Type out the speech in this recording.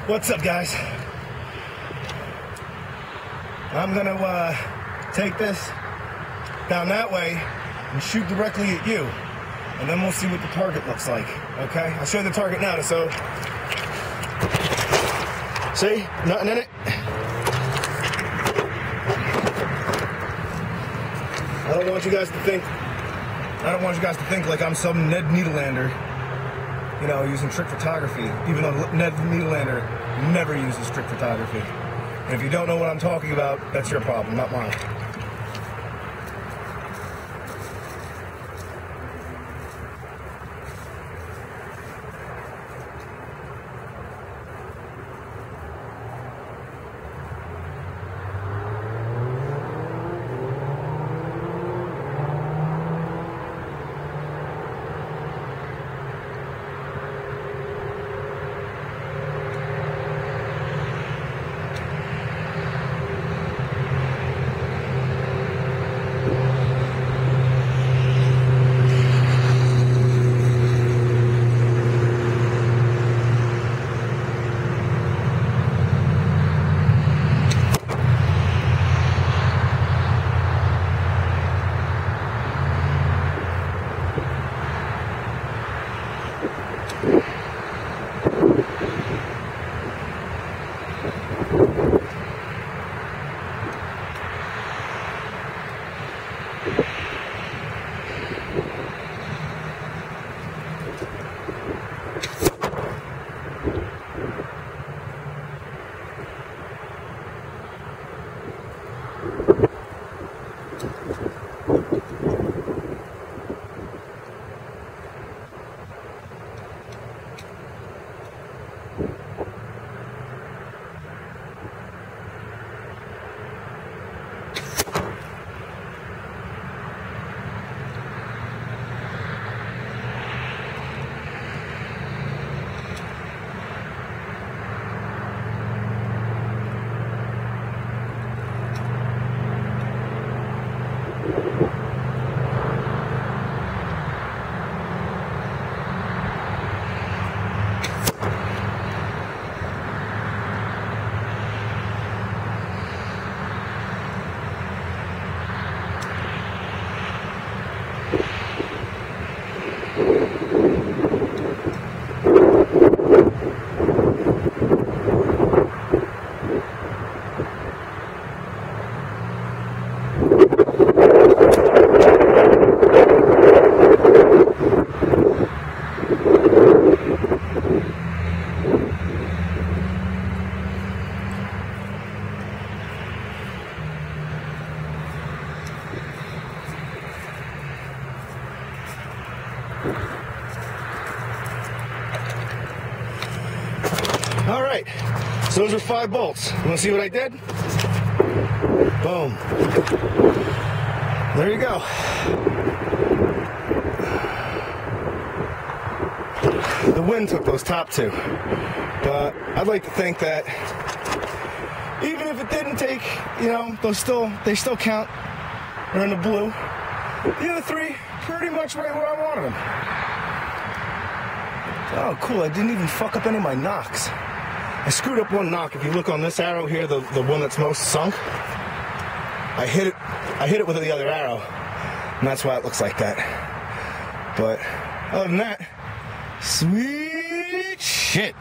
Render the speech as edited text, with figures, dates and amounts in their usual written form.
What's up, guys? I'm gonna take this down that way and shoot directly at you, and then we'll see what the target looks like. Okay? I'll show you the target now. So, see, nothing in it. I don't want you guys to think like I'm some Ned Nederlander, you know, using trick photography, even though Ned Nederlander never uses trick photography. And if you don't know what I'm talking about, that's your problem, not mine. All right, so those are 5 bolts. You want to see what I did? Boom. There you go. The wind took those top 2. But I'd like to think that even if it didn't take, you know, they still count. They're in the blue. The other 3, pretty much right where I wanted them. Oh, cool, I didn't even fuck up any of my knocks. I screwed up one knock. If you look on this arrow here, the one that's most sunk, I hit it with the other arrow, and that's why it looks like that. But other than that, sweet shit.